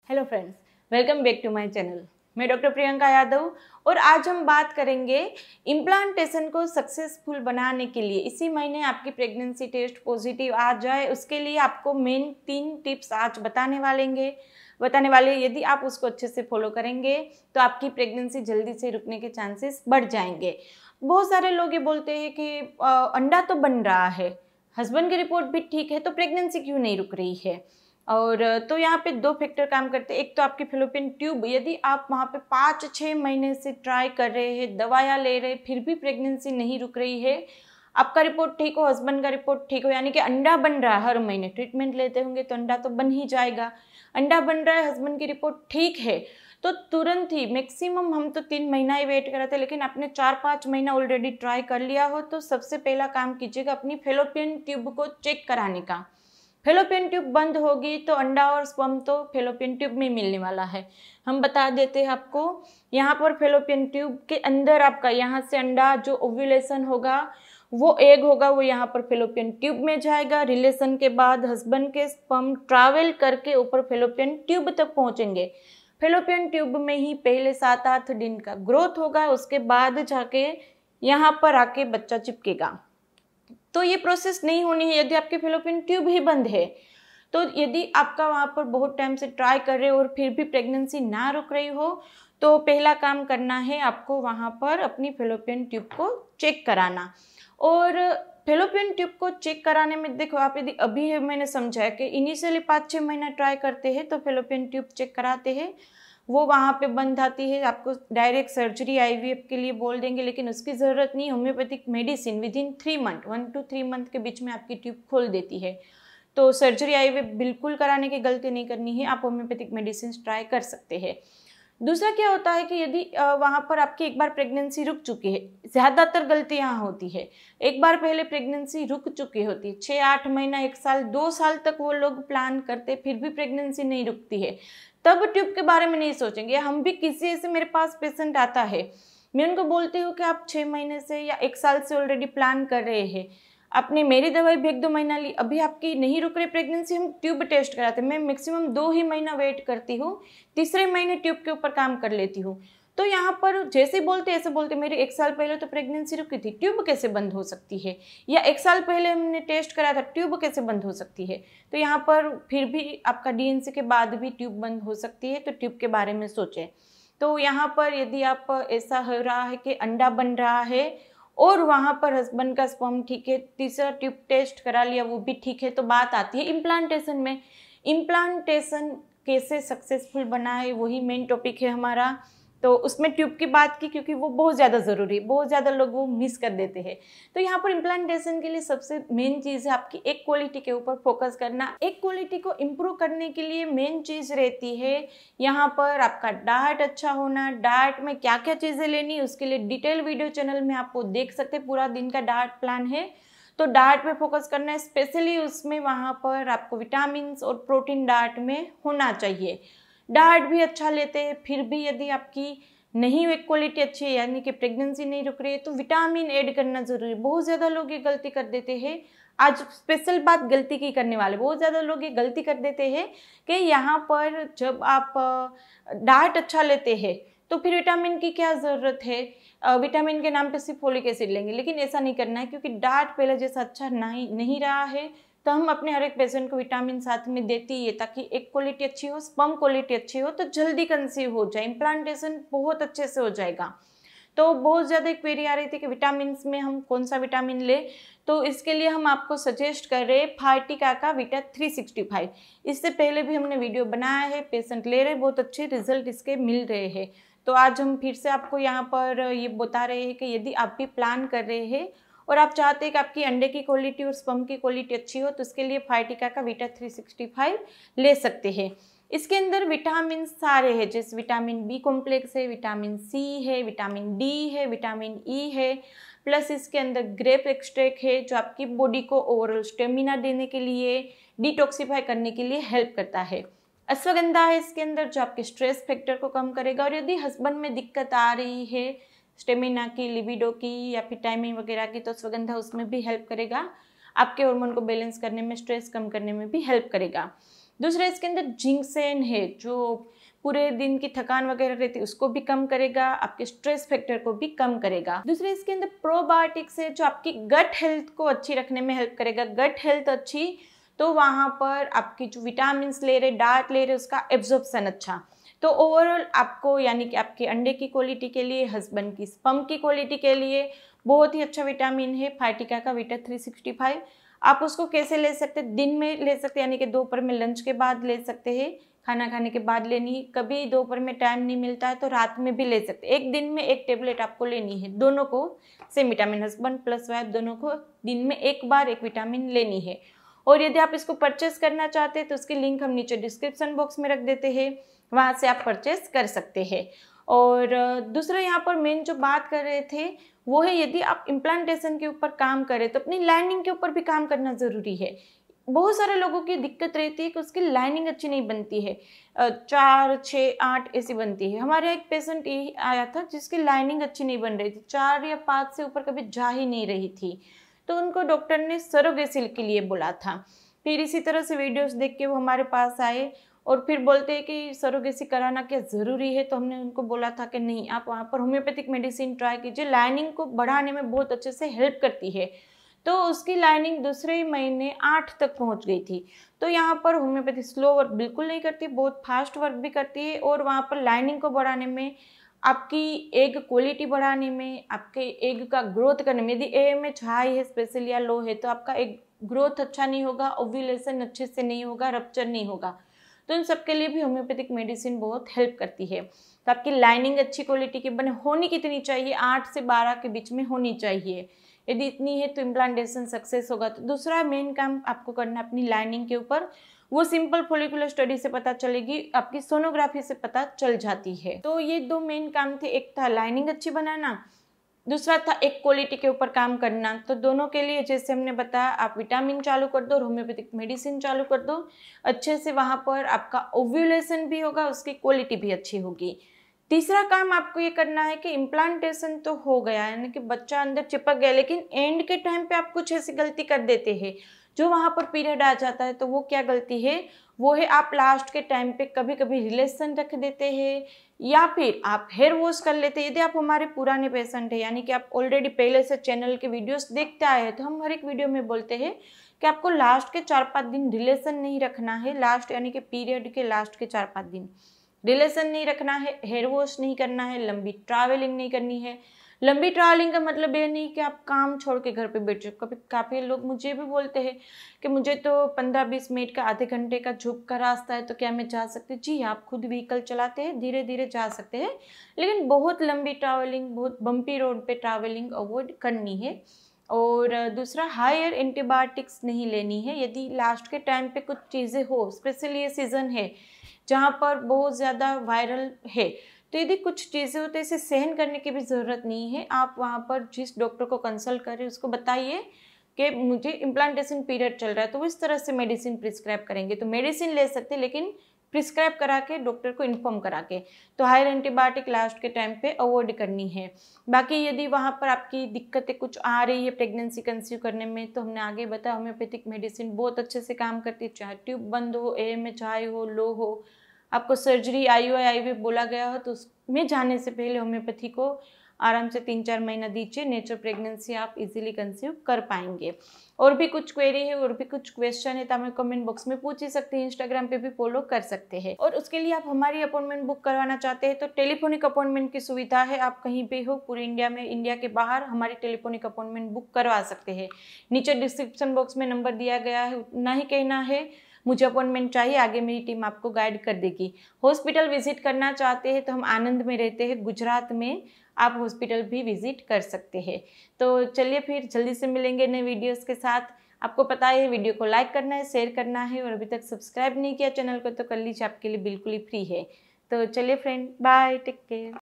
Hello friends, welcome back to my channel. मैं doctor Priyanka Yadav और आज हम बात करेंगे इम्प्लांटेशन को सक्सेसफुल बनाने के लिए। इसी महीने आपकी प्रेगनेंसी टेस्ट पॉजिटिव आ जाए, उसके लिए आपको मेन 3 टिप्स आज बताने वाले। यदि आप उसको अच्छे से फॉलो करेंगे तो आपकी प्रेगनेंसी जल्दी से रुकने के चांसेस बढ़ जाएंगे। बहुत सारे लोग ये बोलते हैं कि अंडा तो बन रहा है, हस्बैंड की रिपोर्ट भी ठीक है, तो प्रेगनेंसी क्यों नहीं रुक रही है। और तो यहाँ पे 2 फैक्टर काम करते हैं। एक तो आपकी फैलोपियन ट्यूब, यदि आप वहाँ पे 5-6 महीने से ट्राई कर रहे हैं, दवाइयाँ ले रहे हैं, फिर भी प्रेगनेंसी नहीं रुक रही है, आपका रिपोर्ट ठीक हो, हस्बैंड का रिपोर्ट ठीक हो, यानी कि अंडा बन रहा है, हर महीने ट्रीटमेंट लेते होंगे तो अंडा तो बन ही जाएगा। अंडा बन रहा है, हस्बैंड की रिपोर्ट ठीक है, तो तुरंत ही, मैक्सिमम हम तो 3 महीना ही वेट कर रहे थे, लेकिन आपने 4-5 महीना ऑलरेडी ट्राई कर लिया हो, तो सबसे पहला काम कीजिएगा अपनी फैलोपियन ट्यूब को चेक कराने का। फैलोपियन ट्यूब बंद होगी तो अंडा और स्पर्म तो फैलोपियन ट्यूब में मिलने वाला है। हम बता देते हैं आपको, यहाँ पर फैलोपियन ट्यूब के अंदर आपका यहाँ से अंडा जो ओव्यूलेशन होगा, वो एग होगा, वो यहाँ पर फैलोपियन ट्यूब में जाएगा। रिलेशन के बाद हस्बैंड के स्पर्म ट्रैवल करके ऊपर फैलोपियन ट्यूब तक पहुँचेंगे। फैलोपियन ट्यूब में ही पहले 7-8 दिन का ग्रोथ होगा, उसके बाद जाके यहाँ पर आके बच्चा चिपकेगा। तो ये प्रोसेस नहीं होनी है यदि आपके फैलोपियन ट्यूब ही बंद है। तो यदि आपका वहाँ पर बहुत टाइम से ट्राई कर रहे हो और फिर भी प्रेगनेंसी ना रुक रही हो, तो पहला काम करना है आपको वहाँ पर अपनी फैलोपियन ट्यूब को चेक कराना। और फैलोपियन ट्यूब को चेक कराने में देखो, आप यदि अभी मैंने समझा कि इनिशियली 5-6 महीना ट्राई करते हैं तो फैलोपियन ट्यूब चेक कराते हैं, वो वहाँ पे बंद आती है, आपको डायरेक्ट सर्जरी आईवीएफ के लिए बोल देंगे, लेकिन उसकी ज़रूरत नहीं। Homeopathic medicine within 3 month, 1 to 3 month के बीच में आपकी ट्यूब खोल देती है। तो सर्जरी आईवीएफ बिल्कुल कराने की गलती नहीं करनी है, आप होम्योपैथिक मेडिसिन ट्राई कर सकते हैं। दूसरा क्या होता है कि यदि वहाँ पर आपकी एक बार प्रेगनेंसी रुक चुकी है, ज़्यादातर गलती यहाँ होती है, एक बार पहले प्रेगनेंसी रुक चुकी होती है, 6-8 महीना, 1 साल, 2 साल तक वो लोग प्लान करते, फिर भी प्रेगनेंसी नहीं रुकती है, तब ट्यूब के बारे में नहीं सोचेंगे। हम भी किसी से, मेरे पास पेशेंट आता है, मैं उनको बोलती हूँ कि आप 6 महीने से या 1 साल से ऑलरेडी प्लान कर रहे हैं, आपने मेरी दवाई भी 1-2 महीना ली, अभी आपकी नहीं रुक रही प्रेगनेंसी, हम ट्यूब टेस्ट कराते हैं। मैं मैक्सिमम 2 ही महीना वेट करती हूँ, तीसरे महीने ट्यूब के ऊपर काम कर लेती हूँ। तो यहाँ पर जैसे बोलते ऐसे बोलते, मेरी 1 साल पहले तो प्रेगनेंसी रुकी थी, ट्यूब कैसे बंद हो सकती है, या 1 साल पहले हमने टेस्ट कराया था, ट्यूब कैसे बंद हो सकती है। तो यहाँ पर फिर भी आपका डीएनसी के बाद भी ट्यूब बंद हो सकती है, तो ट्यूब के बारे में सोचें। तो यहाँ पर यदि आप ऐसा हो रहा है कि अंडा बन रहा है और वहाँ पर हस्बैंड का स्पर्म ठीक है, तीसरा ट्यूब टेस्ट करा लिया, वो भी ठीक है, तो बात आती है इम्प्लांटेशन में। इम्प्लांटेशन कैसे सक्सेसफुल बनाए, वही मेन टॉपिक है हमारा। तो उसमें ट्यूब की बात की क्योंकि वो बहुत ज़्यादा ज़रूरी है, बहुत ज़्यादा लोग वो मिस कर देते हैं। तो यहाँ पर इम्प्लांटेशन के लिए सबसे मेन चीज़ है आपकी एक क्वालिटी के ऊपर फोकस करना। एक क्वालिटी को इम्प्रूव करने के लिए मेन चीज़ रहती है यहाँ पर आपका डाइट अच्छा होना। डाइट में क्या क्या चीज़ें लेनी, उसके लिए डिटेल वीडियो चैनल में आपको देख सकते हैं, पूरा दिन का डाइट प्लान है। तो डाइट पे फोकस करना है, स्पेशली उसमें वहाँ पर आपको विटामिन और प्रोटीन डाइट में होना चाहिए। डाइट भी अच्छा लेते हैं, फिर भी यदि आपकी नहीं एक क्वालिटी अच्छी है, यानी कि प्रेगनेंसी नहीं रुक रही है, तो विटामिन ऐड करना जरूरी है। बहुत ज़्यादा लोग ये गलती कर देते हैं, आज स्पेशल बात गलती की करने वाले, बहुत ज़्यादा लोग ये गलती कर देते हैं कि यहाँ पर जब आप डाइट अच्छा लेते हैं तो फिर विटामिन की क्या ज़रूरत है, विटामिन के नाम पे सिर्फ फोलिक एसिड लेंगे, लेकिन ऐसा नहीं करना है, क्योंकि डाइट पहले जैसा अच्छा नहीं रहा है। तो हम अपने हर एक पेशेंट को विटामिन साथ में देती ही है, ताकि एक क्वालिटी अच्छी हो, स्पर्म क्वालिटी अच्छी हो, तो जल्दी कंसीव हो जाए, इम्प्लांटेशन बहुत अच्छे से हो जाएगा। तो बहुत ज़्यादा क्वेरी आ रही थी कि विटामिन में हम कौन सा विटामिन ले, तो इसके लिए हम आपको सजेस्ट कर रहे हैं फार्टिका का विटा 365। इससे पहले भी हमने वीडियो बनाया है, पेशेंट ले रहे, बहुत अच्छे रिजल्ट इसके मिल रहे हैं। तो आज हम फिर से आपको यहाँ पर ये बता रहे हैं कि यदि आप भी प्लान कर रहे हैं और आप चाहते हैं कि आपकी अंडे की क्वालिटी और स्पर्म की क्वालिटी अच्छी हो, तो उसके लिए फार्टिका का विटा 365 ले सकते हैं। इसके अंदर विटामिन सारे हैं, जैसे विटामिन बी कॉम्प्लेक्स है, विटामिन सी है, विटामिन डी है, विटामिन ई है, प्लस इसके अंदर ग्रेप एक्सट्रैक्ट है जो आपकी बॉडी को ओवरऑल स्टेमिना देने के लिए, डिटॉक्सिफाई करने के लिए हेल्प करता है। अश्वगंधा है इसके अंदर जो आपके स्ट्रेस फैक्टर को कम करेगा। और यदि हस्बैंड में दिक्कत आ रही है स्टेमिना की, लिबिडो की या फिर टाइमिंग वगैरह की, तो अश्वगंधा उसमें भी हेल्प करेगा, आपके हार्मोन को बैलेंस करने में, स्ट्रेस कम करने में भी हेल्प करेगा। दूसरा इसके अंदर जिंकसेन है, जो पूरे दिन की थकान वगैरह रहती है उसको भी कम करेगा, आपके स्ट्रेस फैक्टर को भी कम करेगा। दूसरे इसके अंदर प्रोबायोटिक्स है जो आपकी गट हेल्थ को अच्छी रखने में हेल्प करेगा। गट हेल्थ अच्छी तो वहाँ पर आपकी जो विटामिन ले रहे, डाइट ले रहे, उसका एब्जॉर्प्शन अच्छा। तो ओवरऑल आपको यानी कि आपके अंडे की क्वालिटी के लिए, हस्बैंड की स्पर्म की क्वालिटी के लिए बहुत ही अच्छा विटामिन है फाइटिका का वीटा 365। आप उसको कैसे ले सकते हैं? दिन में ले सकते हैं, यानी कि दोपहर में लंच के बाद ले सकते हैं, खाना खाने के बाद लेनी है। कभी दोपहर में टाइम नहीं मिलता है तो रात में भी ले सकते हैं। एक दिन में एक टेबलेट आपको लेनी है, दोनों को same vitamin, husband plus wife दोनों को दिन में एक बार एक विटामिन लेनी है। और यदि आप इसको परचेस करना चाहते हैं तो उसकी लिंक हम नीचे डिस्क्रिप्शन बॉक्स में रख देते हैं, वहाँ से आप परचेस कर सकते हैं। और दूसरा यहाँ पर मेन जो बात कर रहे थे वो है, यदि आप इम्प्लांटेशन के ऊपर काम करें तो अपनी लाइनिंग के ऊपर भी काम करना ज़रूरी है। बहुत सारे लोगों की दिक्कत रहती है कि उसकी लाइनिंग अच्छी नहीं बनती है, 4, 6, 8 ऐसी बनती है। हमारे एक पेशेंट यही आया था जिसकी लाइनिंग अच्छी नहीं बन रही थी, 4 या 5 से ऊपर कभी जा ही नहीं रही थी, तो उनको डॉक्टर ने सरोगेसी के लिए बोला था। फिर इसी तरह से वीडियोस देख के वो हमारे पास आए और फिर बोलते हैं कि सरोगेसी कराना क्या ज़रूरी है, तो हमने उनको बोला था कि नहीं, आप वहाँ पर होम्योपैथिक मेडिसिन ट्राई कीजिए, लाइनिंग को बढ़ाने में बहुत अच्छे से हेल्प करती है। तो उसकी लाइनिंग दूसरे ही महीने 8 तक पहुँच गई थी। तो यहाँ पर होम्योपैथी स्लो वर्क बिल्कुल नहीं करती, बहुत फास्ट वर्क भी करती है। और वहाँ पर लाइनिंग को बढ़ाने में, आपकी एग क्वालिटी बढ़ाने में, आपके एग का ग्रोथ करने में, यदि AMH हाई है स्पेशली या लो है तो आपका एग ग्रोथ अच्छा नहीं होगा, ओव्यूलेशन अच्छे से नहीं होगा, रप्चर नहीं होगा। तो इन सब के लिए भी होम्योपैथिक मेडिसिन बहुत हेल्प करती है। तो आपकी लाइनिंग अच्छी क्वालिटी की बने, होनी कितनी चाहिए? 8 से 12 के बीच में होनी चाहिए। यदि इतनी है तो इम्प्लांटेशन सक्सेस होगा। तो दूसरा मेन काम आपको करना है अपनी लाइनिंग के ऊपर, वो सिंपल फॉलिकुलर स्टडी से पता चलेगी, आपकी सोनोग्राफी से पता चल जाती है। तो ये 2 मेन काम थे, एक था लाइनिंग अच्छी बनाना, दूसरा था एक क्वालिटी के ऊपर काम करना। तो दोनों के लिए जैसे हमने बताया, आप विटामिन चालू कर दो और होम्योपैथिक मेडिसिन चालू कर दो, अच्छे से वहाँ पर आपका ओव्यूलेशन भी होगा, उसकी क्वालिटी भी अच्छी होगी। तीसरा काम आपको ये करना है कि इम्प्लांटेशन तो हो गया, यानी कि बच्चा अंदर चिपक गया, लेकिन एंड के टाइम पे आप कुछ ऐसी गलती कर देते हैं जो वहाँ पर पीरियड आ जाता है। तो वो क्या गलती है? वो है आप लास्ट के टाइम पे कभी कभी रिलेशन रख देते हैं या फिर आप हेयर वॉश कर लेते हैं। यदि आप हमारे पुराने पेशेंट हैं, यानी कि आप ऑलरेडी पहले से चैनल के वीडियोस देखते आए हैं, तो हम हर एक वीडियो में बोलते हैं कि आपको लास्ट के 4-5 दिन रिलेशन नहीं रखना है। लास्ट यानी कि पीरियड के लास्ट के 4-5 दिन रिलेशन नहीं रखना है, हेयर वॉश नहीं करना है, लंबी ट्रैवलिंग नहीं करनी है। लंबी ट्रैवलिंग का मतलब ये नहीं कि आप काम छोड़ के घर पे बैठ जाओ। कभी काफ़ी लोग मुझे भी बोलते हैं कि मुझे तो 15-20 मिनट का, आधे घंटे का झुक का रास्ता है, तो क्या मैं जा सकती? जी, आप खुद व्हीकल चलाते हैं, धीरे धीरे जा सकते हैं, लेकिन बहुत लंबी ट्रैवलिंग, बहुत बम्पी रोड पे ट्रैवलिंग अवॉइड करनी है। और दूसरा, हायर एंटीबायोटिक्स नहीं लेनी है। यदि लास्ट के टाइम पे कुछ चीज़ें हो, स्पेशली ये सीज़न है जहाँ पर बहुत ज़्यादा वायरल है, तो यदि कुछ चीज़ें होती है, इसे सहन करने की भी ज़रूरत नहीं है। आप वहाँ पर जिस डॉक्टर को कंसल्ट करें उसको बताइए कि मुझे इम्प्लांटेशन पीरियड चल रहा है, तो वो इस तरह से मेडिसिन प्रिस्क्राइब करेंगे। तो मेडिसिन ले सकते हैं, लेकिन प्रिस्क्राइब करा के, डॉक्टर को इन्फॉर्म करा के। तो हायर एंटीबायोटिक लास्ट के टाइम पे अवॉइड करनी है। बाकी यदि वहाँ पर आपकी दिक्कतें कुछ आ रही है प्रेगनेंसी कंसीव करने में, तो हमने आगे बताया होम्योपैथिक मेडिसिन बहुत अच्छे से काम करती है, चाहे ट्यूब बंद हो, AMH हाई हो, लो हो, आपको सर्जरी IUI IVF बोला गया हो, तो उसमें जाने से पहले होम्योपैथी को आराम से 3-4 महीना दीजिए, नेचुरल प्रेगनेंसी आप इजीली कंसीव कर पाएंगे। और भी कुछ क्वेरी है और भी कुछ क्वेश्चन है तो हमें कमेंट बॉक्स में पूछ ही सकते हैं, इंस्टाग्राम पे भी फॉलो कर सकते हैं। और उसके लिए आप हमारी अपॉइंटमेंट बुक करवाना चाहते हैं तो टेलीफोनिक अपॉइंटमेंट की सुविधा है, आप कहीं पे हो पूरी इंडिया में, इंडिया के बाहर हमारी टेलीफोनिक अपॉइंटमेंट बुक करवा सकते हैं। नीचे डिस्क्रिप्शन बॉक्स में नंबर दिया गया है, उतना ही कहना है मुझे अपॉइंटमेंट चाहिए, आगे मेरी टीम आपको गाइड कर देगी। हॉस्पिटल विजिट करना चाहते हैं तो हम आनंद में रहते हैं, गुजरात में, आप हॉस्पिटल भी विजिट कर सकते हैं। तो चलिए फिर जल्दी से मिलेंगे नए वीडियोस के साथ। आपको पता है वीडियो को लाइक करना है, शेयर करना है, और अभी तक सब्सक्राइब नहीं किया चैनल को तो कर लीजिए, आपके लिए बिल्कुल ही फ्री है। तो चलिए फ्रेंड, बाय, टेक केयर।